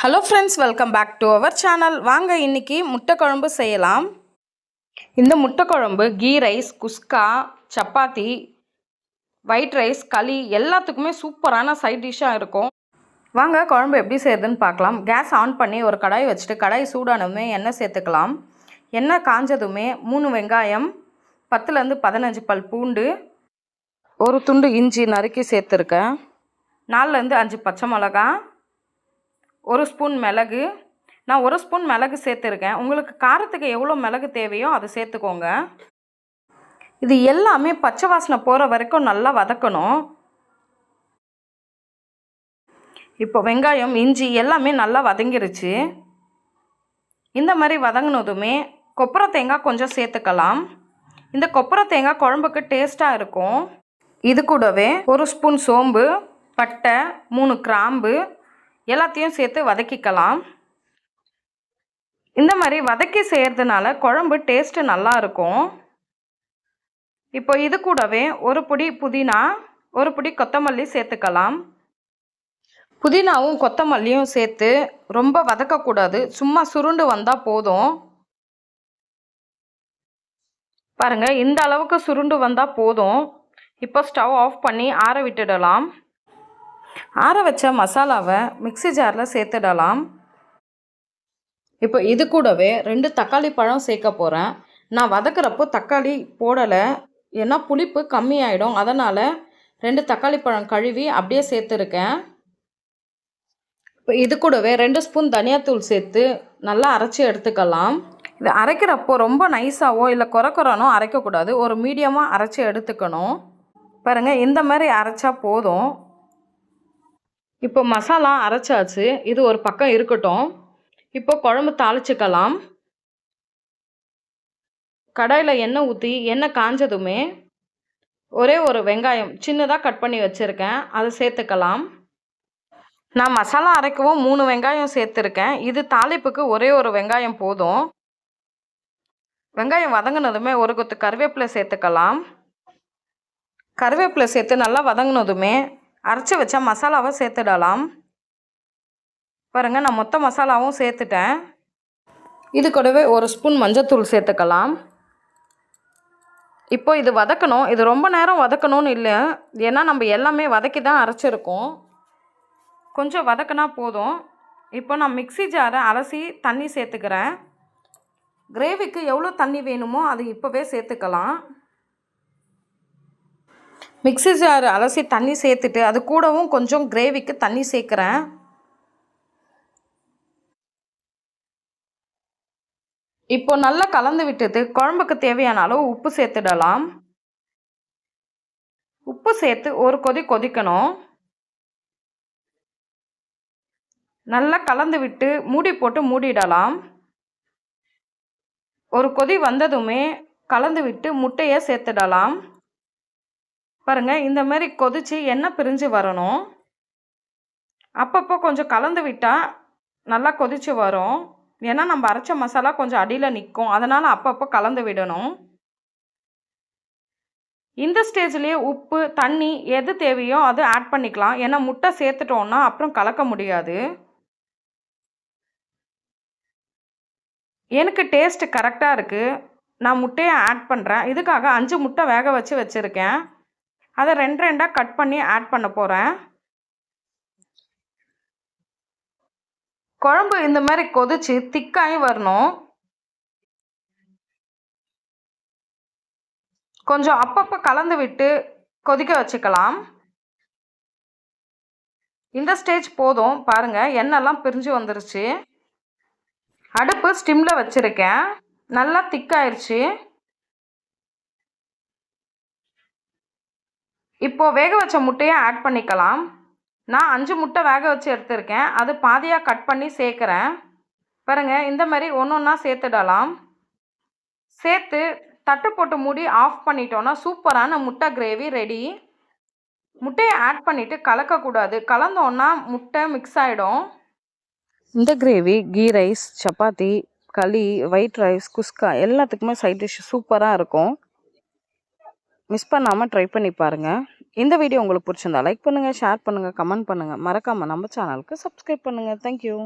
Hello friends, welcome back to our channel. வாங்க இன்றைக்கி முட்டை குழம்பு செய்யலாம். இந்த முட்டை குழம்பு ghee rice, kuska, chapati, white rice, களி எல்லாத்துக்குமே சூப்பரான சைட் டிஷ்ஷாக இருக்கும். வாங்க குழம்பு எப்படி செய்யுதுன்னு பார்க்கலாம். கேஸ் ஆன் பண்ணி ஒரு கடாய் வச்சுட்டு கடாய் சூடானதுமே எண்ணெய் சேர்த்துக்கலாம். எண்ணெய் காஞ்சதுமே 3 வெங்காயம், 10லேருந்து 15 பல் பூண்டு, ஒரு துண்டு இஞ்சி நறுக்கி சேர்த்துருக்கேன். 4லேருந்து 5 பச்சை மிளகா, 1 ஸ்பூன் மிளகு. நான் 1 ஸ்பூன் மிளகு சேர்த்துருக்கேன். உங்களுக்கு காரத்துக்கு எவ்வளோ மிளகு தேவையோ அதை சேர்த்துக்கோங்க. இது எல்லாமே பச்சை வாசனை போகிற வரைக்கும் நல்லா வதக்கணும். இப்போ வெங்காயம், இஞ்சி எல்லாமே நல்லா வதங்கிருச்சு. இந்த மாதிரி வதங்கினதுமே கொப்பரை தேங்காய் கொஞ்சம் சேர்த்துக்கலாம். இந்த கொப்பரை தேங்காய் குழம்புக்கு டேஸ்ட்டாக இருக்கும். இது கூடவே 1 ஸ்பூன் சோம்பு, பட்டை, 3 கிராம்பு எல்லாத்தையும் சேர்த்து வதக்கிக்கலாம். இந்த மாதிரி வதக்கி செய்கிறதுனால குழம்பு டேஸ்ட்டு நல்லா இருக்கும். இப்போ இது கூடவே 1 பிடி புதினா, 1 பிடி கொத்தமல்லி சேர்த்துக்கலாம். புதினாவும் கொத்தமல்லியும் சேர்த்து ரொம்ப வதக்கக்கூடாது, சும்மா சுருண்டு வந்தால் போதும். பாருங்கள், இந்த அளவுக்கு சுருண்டு வந்தால் போதும். இப்போ ஸ்டவ் ஆஃப் பண்ணி ஆற விட்டுடலாம். ஆற வச்ச மசாலாவை மிக்ஸி ஜாரில் சேர்த்துடலாம். இப்போ இது கூடவே 2 தக்காளி பழம் சேர்க்க போகிறேன். நான் வதக்கிறப்போ தக்காளி போடலை, ஏன்னா புளிப்பு கம்மியாயிடும். அதனால் 2 தக்காளி பழம் கழுவி அப்படியே சேர்த்துருக்கேன். இப்போ இது கூடவே 2 ஸ்பூன் தனியாத்தூள் சேர்த்து நல்லா அரைச்சி எடுத்துக்கலாம். இது அரைக்கிறப்போ ரொம்ப நைஸாவோ இல்லை குறக்குறானோ அரைக்கக்கூடாது, ஒரு மீடியமாக அரைச்சி எடுத்துக்கணும். பாருங்கள், இந்த மாதிரி அரைச்சா போதும். இப்போ மசாலா அரைச்சாச்சு, இது ஒரு பக்கம் இருக்கட்டும். இப்போ குழம்பு தாளிச்சுக்கலாம். கடாயில் எண்ணெய் ஊற்றி எண்ணெய் காஞ்சதுமே ஒரே ஒரு வெங்காயம் சின்னதாக கட் பண்ணி வச்சுருக்கேன், அதை சேர்த்துக்கலாம். நான் மசாலா அரைக்கவும் 3 வெங்காயம் சேர்த்துருக்கேன். இது தாளிப்புக்கு ஒரே ஒரு வெங்காயம் போதும். வெங்காயம் வதங்கினதுமே ஒரு கொத்து கருவேப்பிலை சேர்த்துக்கலாம். கருவேப்பிலை சேர்த்து நல்லா வதங்கினதுமே அரைச்சி வச்ச மசாலாவை சேர்த்துடலாம். பாருங்கள், நான் மொத்த மசாலாவும் சேர்த்துட்டேன். இது கூடவே 1 ஸ்பூன் மஞ்சத்தூள் சேர்த்துக்கலாம். இப்போ இது வதக்கணும். இது ரொம்ப நேரம் வதக்கணும்னு இல்லை, ஏன்னா நம்ம எல்லாமே வதக்கி தான் அரைச்சிருக்கோம். கொஞ்சம் வதக்கினா போதும். இப்போ நான் மிக்ஸி ஜாரை அலசி தண்ணி சேர்த்துக்கிறேன். கிரேவிக்கு எவ்வளோ தண்ணி வேணுமோ அது இப்போவே சேர்த்துக்கலாம். மிக்ஸி ஜார் அலசி தண்ணி சேர்த்துட்டு அது கூடவும் கொஞ்சம் கிரேவிக்கு தண்ணி சேர்க்குறேன். இப்போ நல்லா கலந்து விட்டுட்டு குழம்புக்கு தேவையான அளவு உப்பு சேர்த்துடலாம். உப்பு சேர்த்து ஒரு கொதி கொதிக்கணும். நல்லா கலந்து விட்டு மூடி போட்டு மூடிடலாம். ஒரு கொதி வந்ததுமே கலந்து விட்டு முட்டையை சேர்த்துடலாம். பாருங்கள், இந்த மாதிரி கொதித்து எண்ணெய் பிரிஞ்சு வரணும். அப்பப்போ கொஞ்சம் கலந்து விட்டால் நல்லா கொதித்து வரும். ஏன்னா நம்ம அரைச்ச மசாலா கொஞ்சம் அடியில் நிற்கும், அதனால் அப்பப்போ கலந்து விடணும். இந்த ஸ்டேஜ்லேயே உப்பு, தண்ணி எது தேவையோ அது ஆட் பண்ணிக்கலாம். ஏன்னா முட்டை சேர்த்துட்டோன்னா அப்புறம் கலக்க முடியாது. எனக்கு டேஸ்ட்டு கரெக்டாக இருக்குது, நான் முட்டையை ஆட் பண்ணுறேன். இதுக்காக 5 முட்டை வேக வச்சு வச்சுருக்கேன். அதை 2 கட் பண்ணி ஆட் பண்ண போகிறேன். குழம்பு இந்த மாதிரி கொதிச்சு திக்காகி வரணும். கொஞ்சம் அப்பப்போ கலந்து விட்டு கொதிக்க வச்சுக்கலாம். இந்த ஸ்டேஜ் போதும். பாருங்கள், எண்ணெய்லாம் பிரிஞ்சு வந்துருச்சு. அடுப்பு ஸ்டிம்மில் வச்சுருக்கேன். நல்லா திக்காயிருச்சு. இப்போது வேக வச்ச முட்டையை ஆட் பண்ணிக்கலாம். நான் 5 முட்டை வேக வச்சு எடுத்துருக்கேன், அது பாதியாக கட் பண்ணி சேர்க்குறேன். பாருங்கள், இந்த மாதிரி ஒன்றா சேர்த்துடலாம். சேர்த்து தட்டு போட்டு மூடி ஆஃப் பண்ணிட்டோன்னா சூப்பரான முட்டை கிரேவி ரெடி. முட்டையை ஆட் பண்ணிவிட்டு கலக்கக்கூடாது, கலந்தோன்னா முட்டை மிக்ஸ் ஆகிடும். இந்த கிரேவி கீ ரைஸ், சப்பாத்தி, களி, ஒயிட் ரைஸ், குஸ்கா எல்லாத்துக்குமே சைட் டிஷ் சூப்பராக இருக்கும். மிஸ் பண்ணாமல் ட்ரை பண்ணி பாருங்கள். இந்த வீடியோ உங்களுக்கு பிடிச்சிருந்தா லைக் பண்ணுங்கள், ஷேர் பண்ணுங்கள், கமெண்ட் பண்ணுங்கள். மறக்காமல் நம்ம சேனலுக்கு சப்ஸ்கிரைப் பண்ணுங்கள். தேங்க்யூ.